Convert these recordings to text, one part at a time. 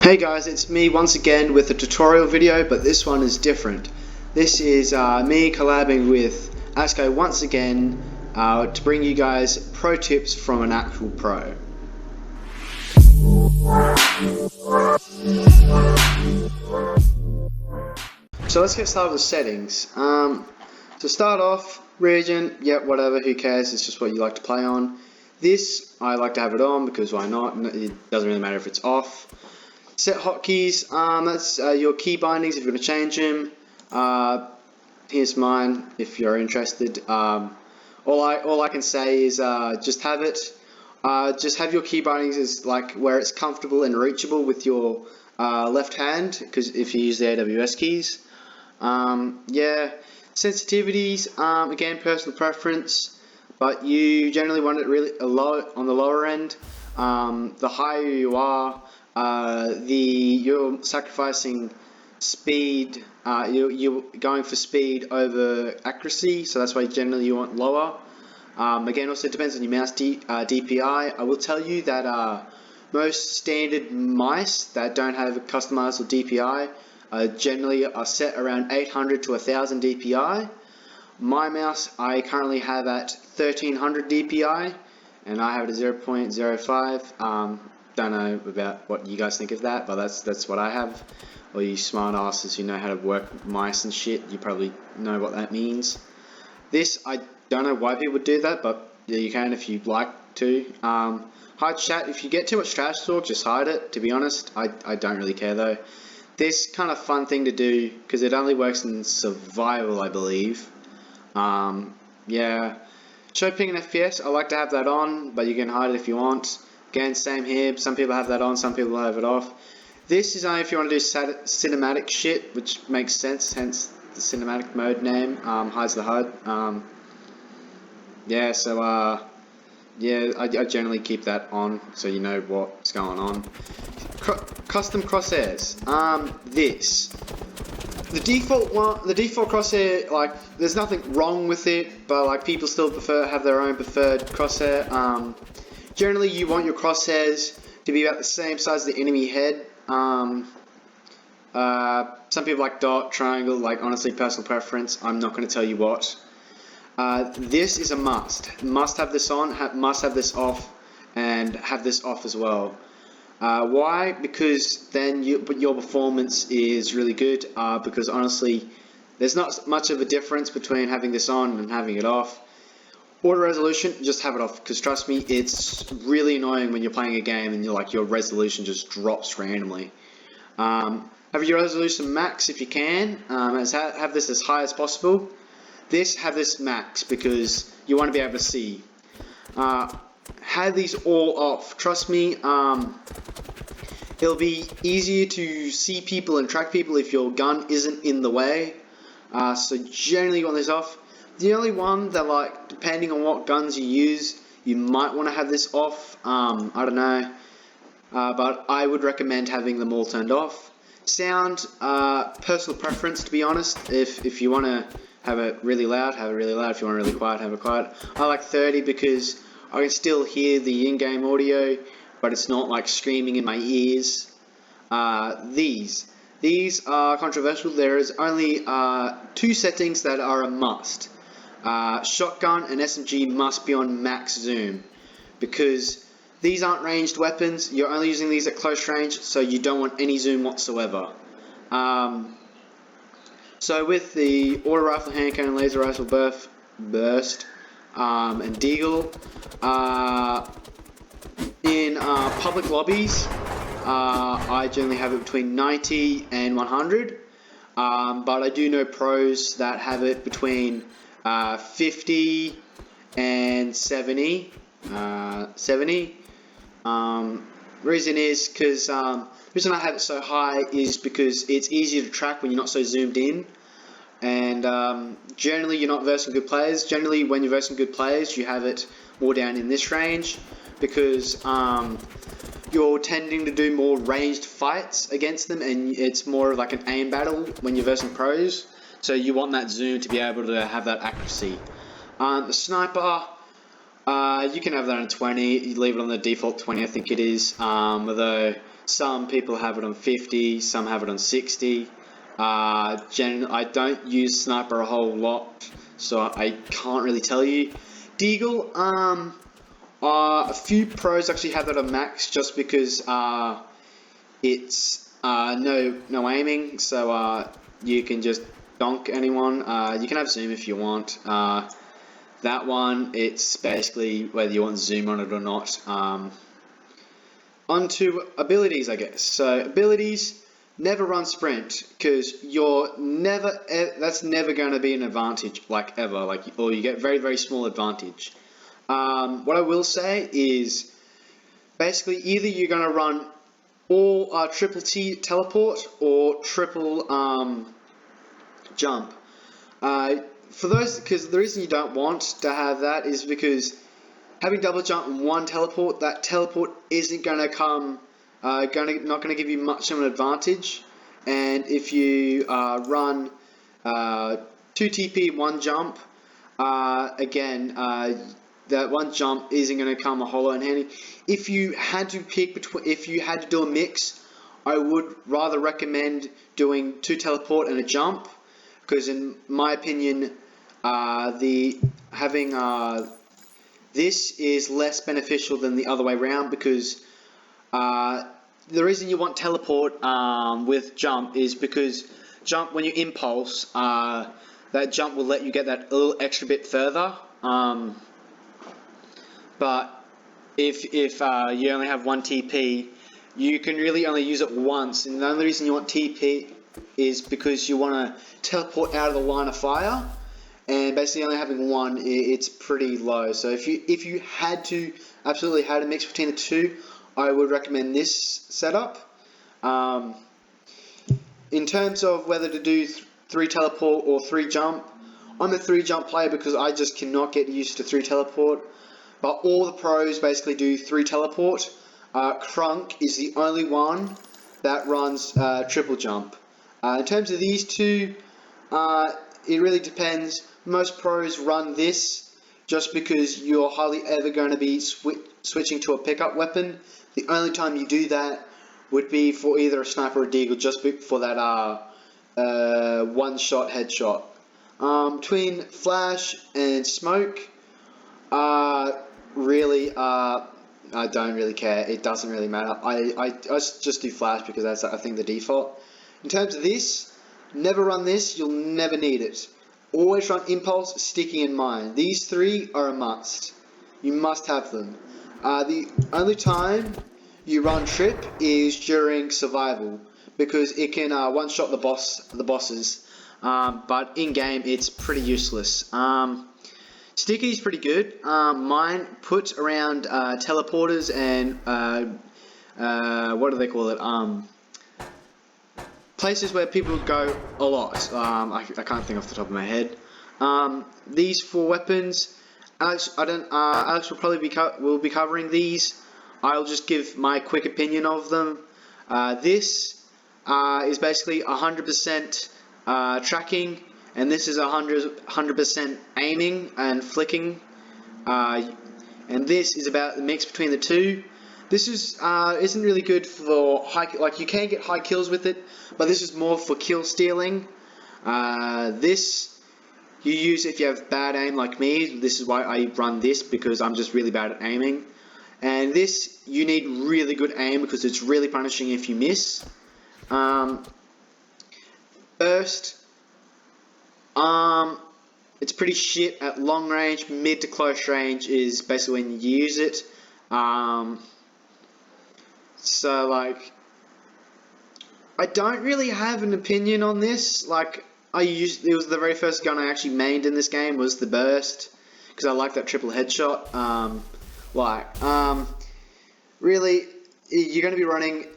Hey guys, it's me once again with a tutorial video, but this one is different. This is me collabing with ASCO once again to bring you guys pro tips from an actual pro. So let's get started with settings. To start off, region, yeah, whatever, who cares, it's just what you like to play on. This, I like to have it on because why not, it doesn't really matter if it's off. Set hotkeys, that's your key bindings if you're going to change them. Here's mine if you're interested. All I can say is just have it. Just have your key bindings as like where it's comfortable and reachable with your left hand, because if you use the AWS keys. Yeah, sensitivities, again personal preference, but you generally want it really low on the lower end. The higher you are, you're sacrificing speed. You're going for speed over accuracy, so that's why generally you want lower. Again, also it depends on your mouse DPI. I will tell you that most standard mice that don't have a customizable DPI generally are set around 800 to 1000 DPI. My mouse I currently have at 1300 DPI, and I have it at 0.05. Don't know about what you guys think of that, but that's what I have. All you smart asses who know how to work mice and shit, you probably know what that means. This, I don't know why people do that, but yeah, you can if you'd like to. Hide chat, if you get too much trash talk, just hide it. To be honest, I don't really care though. This kind of fun thing to do, because it only works in survival, I believe. Yeah. Show ping and FPS, I like to have that on, but you can hide it if you want. Again, same here, some people have that on, some people have it off. This is only if you want to do cinematic shit, which makes sense, hence the cinematic mode name, hides the HUD. Yeah, so yeah, I generally keep that on, so you know what's going on. Custom crosshairs, the default crosshair, like, there's nothing wrong with it, but like people still have their own preferred crosshair. Generally, you want your crosshairs to be about the same size as the enemy head. Some people like dot, triangle, like honestly personal preference. I'm not going to tell you what. This is a must. Must have this on, must have this off, and have this off as well. Why? Because then your performance is really good, because honestly there's not much of a difference between having this on and having it off. Auto resolution, just have it off, because trust me, it's really annoying when you're playing a game and your resolution just drops randomly. Have your resolution max if you can, have this as high as possible. Have this max because you want to be able to see. Have these all off. Trust me, it'll be easier to see people and track people if your gun isn't in the way. So generally you want this off. The only one that, like, depending on what guns you use, you might want to have this off. I don't know, but I would recommend having them all turned off. Sound, personal preference, to be honest. If you want to have it really loud, have it really loud. If you want it really quiet, have it quiet. I like 30 because I can still hear the in-game audio, but it's not like screaming in my ears. These are controversial. There is only two settings that are a must. Shotgun and SMG must be on max zoom, because these aren't ranged weapons. You're only using these at close range, so you don't want any zoom whatsoever. So with the auto rifle, hand cannon, laser rifle, burst, and deagle, in public lobbies, I generally have it between 90 and 100, but I do know pros that have it between 50 and 70. Reason is because the reason I have it so high is because it's easier to track when you're not so zoomed in, and generally you're not versing good players. Generally, when you're versing good players, you have it more down in this range, because you're tending to do more ranged fights against them, and it's more of like an aim battle when you're versing pros. So you want that zoom to be able to have that accuracy. The sniper, you can have that on 20. You leave it on the default 20, I think it is. Although Some people have it on 50, some have it on 60. I don't use sniper a whole lot, so I can't really tell you. Deagle, a few pros actually have that on max just because it's no aiming, so you can just donk anyone. You can have zoom if you want. That one, it's basically whether you want zoom on it or not. Onto abilities, I guess. So abilities, never run sprint because that's never going to be an advantage, like ever, or you get very small advantage. What I will say is basically either you're going to run all triple T teleport or triple jump. For those, because the reason you don't want to have that is because having double jump and one teleport, that teleport isn't going to come, not going to give you much of an advantage. And if you run 2 TP, 1 jump, again, that 1 jump isn't going to come a whole lot in handy. If you had to pick between, if you had to do a mix, I would rather recommend doing 2 teleport and a jump, because in my opinion, this is less beneficial than the other way around, because the reason you want teleport with jump is because jump, when you impulse, that jump will let you get that little extra bit further. But if you only have 1 TP, you can really only use it once, and the only reason you want TP is because you want to teleport out of the line of fire. And basically only having 1, it's pretty low. So if you absolutely had a mix between the 2, I would recommend this setup. In terms of whether to do 3 teleport or 3 jump, I'm a 3 jump player because I just cannot get used to 3 teleport. But all the pros basically do 3 teleport. Crunk is the only one that runs triple jump. In terms of these 2, it really depends. Most pros run this just because you're hardly ever going to be switching to a pickup weapon. The only time you do that would be for either a sniper or a deagle, just for that one-shot headshot. Between flash and smoke, really, I don't really care. It doesn't really matter. I just do flash because that's, I think, the default. In terms of this, never run this. You'll never need it. Always run impulse, sticky, and mine. These 3 are a must. You must have them. The only time you run trip is during survival, because it can one-shot the bosses. But in game, it's pretty useless. Sticky is pretty good. Mine puts around teleporters and what do they call it? Places where people go a lot. I can't think off the top of my head. These 4 weapons, Alex will probably will be covering these. I'll just give my quick opinion of them. This is basically 100% tracking, and this is 100% aiming and flicking. And this is about the mix between the 2. This isn't really good for you can get high kills with it, but this is more for kill stealing. This you use if you have bad aim like me. This is why I run this, because I'm just really bad at aiming. And this, you need really good aim because it's really punishing if you miss. Burst, it's pretty shit at long range. Mid to close range is basically when you use it. So, like, I don't really have an opinion on this. Like, it was the very first gun I actually mained in this game was the Burst, because I like that triple headshot. Really, you're going to be running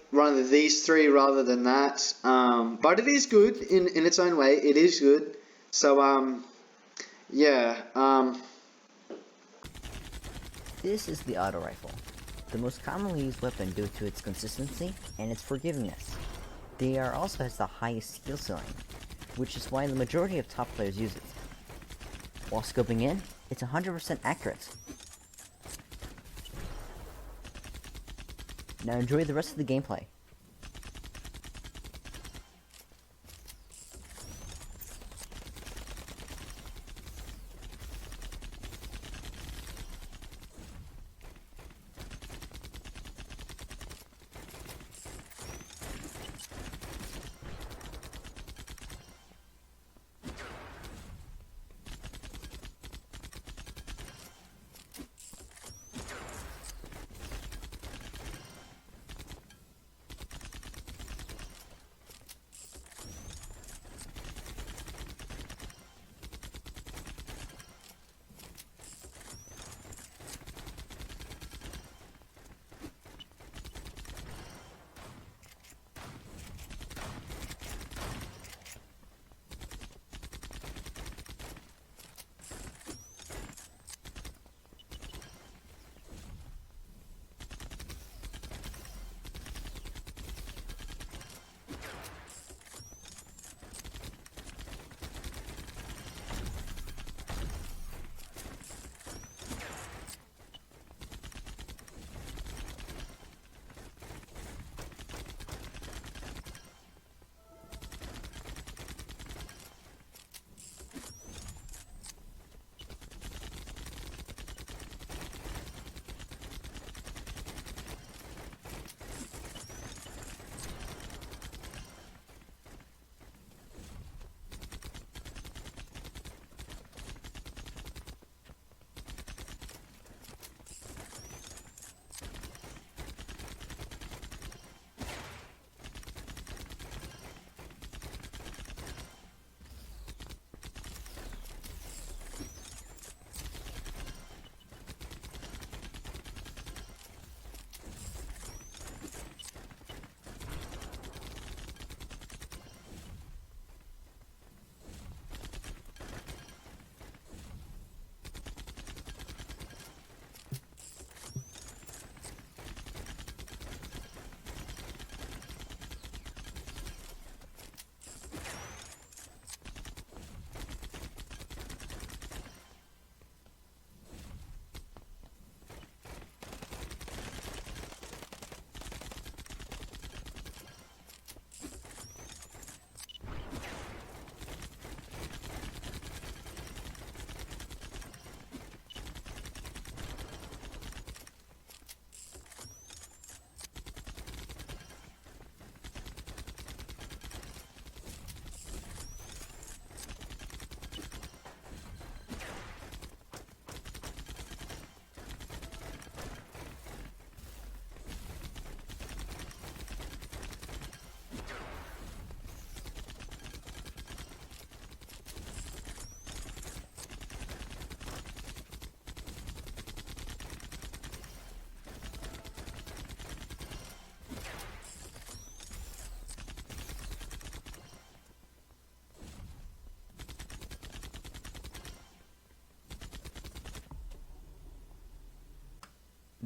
these 3 rather than that. But it is good in its own way. It is good. So, yeah. This is the auto rifle, the most commonly used weapon due to its consistency and its forgiveness. The AR also has the highest skill ceiling, which is why the majority of top players use it. While scoping in, it's 100% accurate. Now enjoy the rest of the gameplay.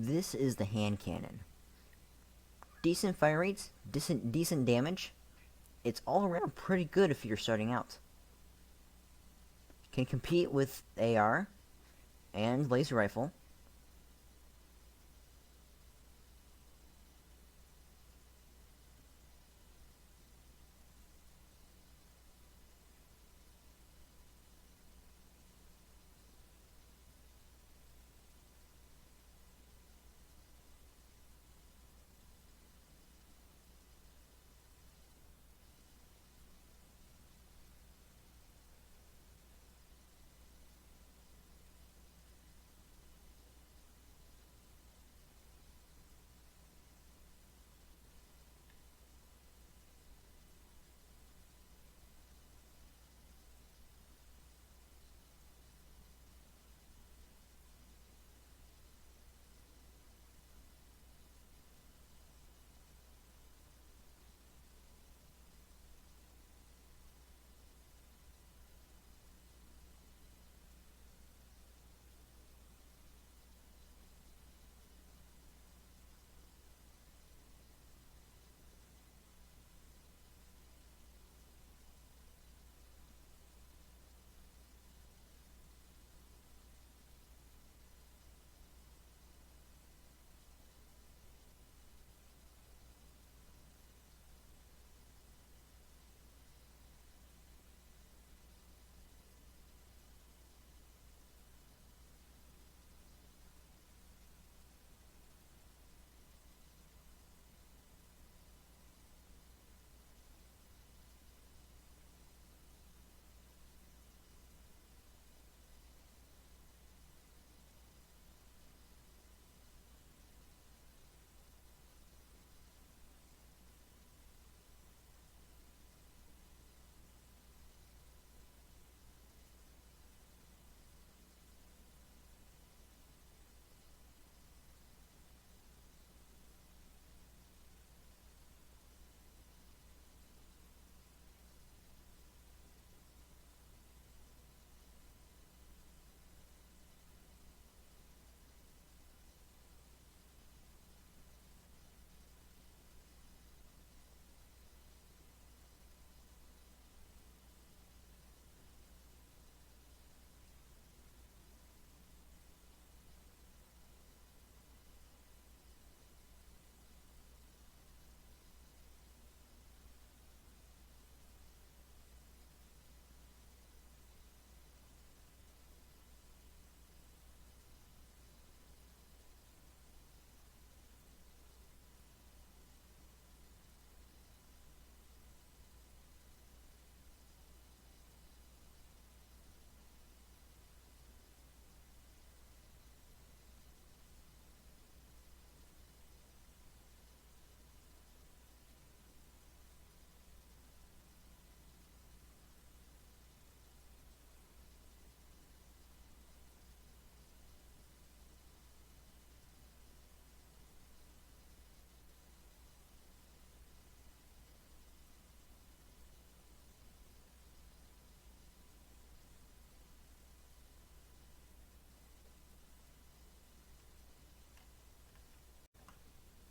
This is the hand cannon. Decent fire rates, decent damage. It's all around pretty good if you're starting out. Can compete with AR and laser rifle.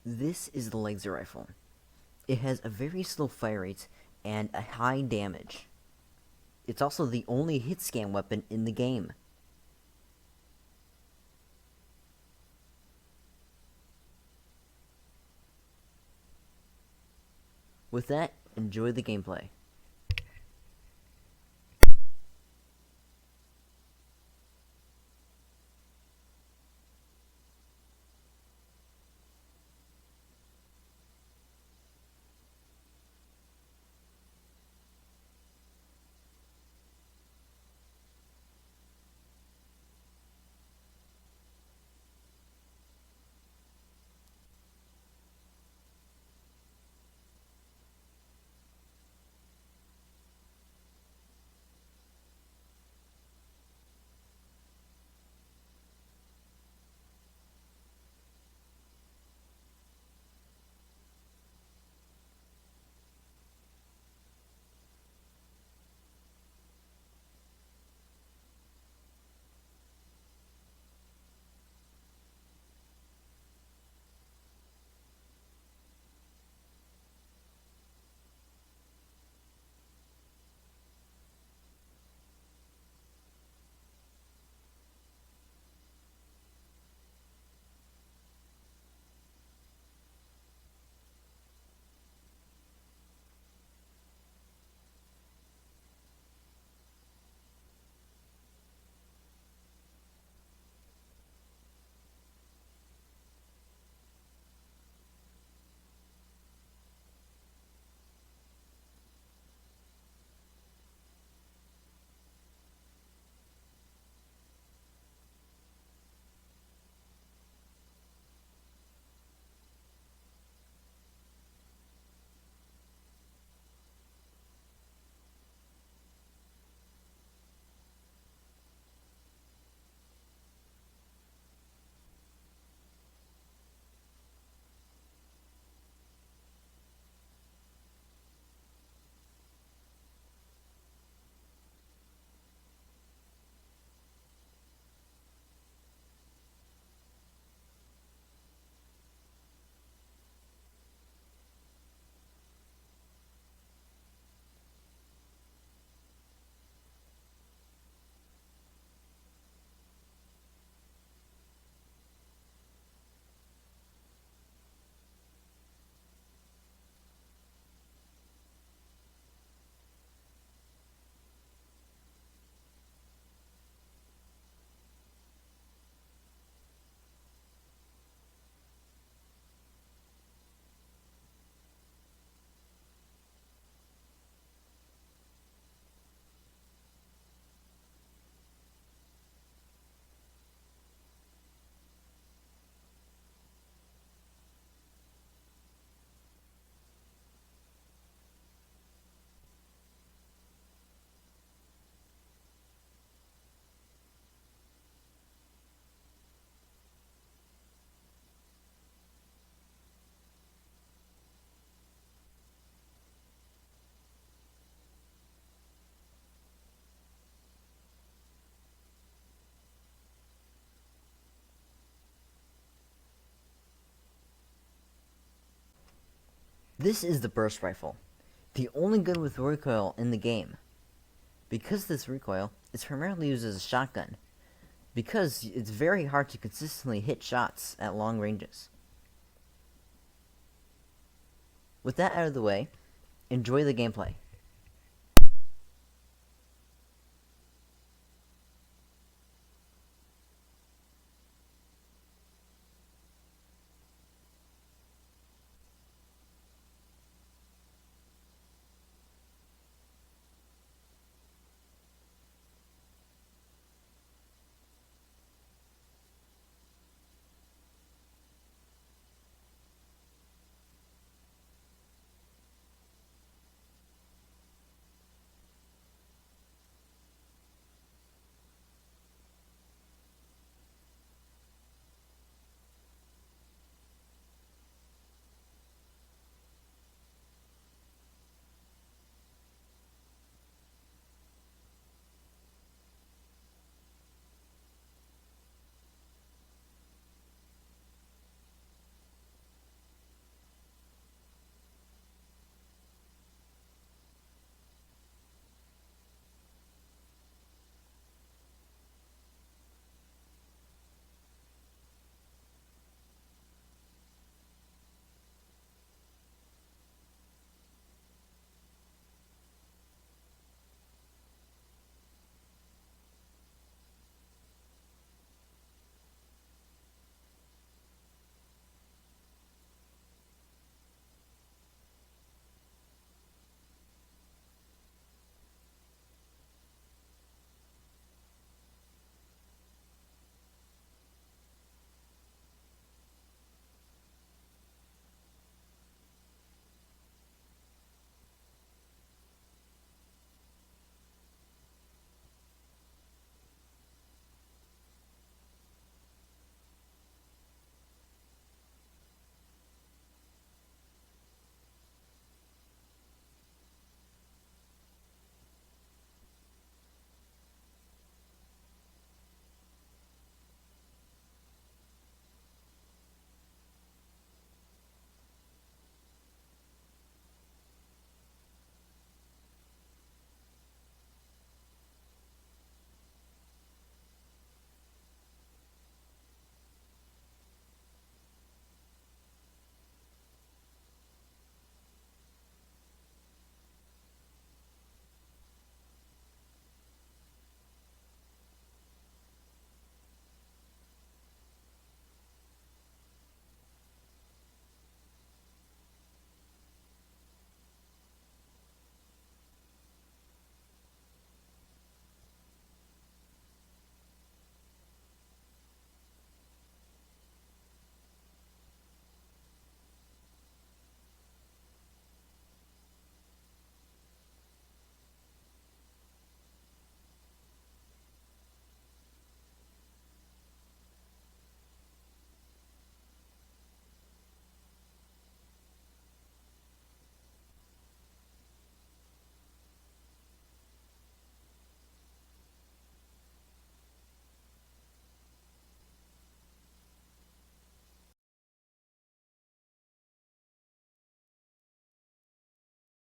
This is the laser rifle. It has a very slow fire rate and a high damage. It's also the only hit scan weapon in the game. With that, enjoy the gameplay. This is the burst rifle, the only gun with recoil in the game. Because this recoil, it's primarily used as a shotgun, because it's very hard to consistently hit shots at long ranges. With that out of the way, enjoy the gameplay.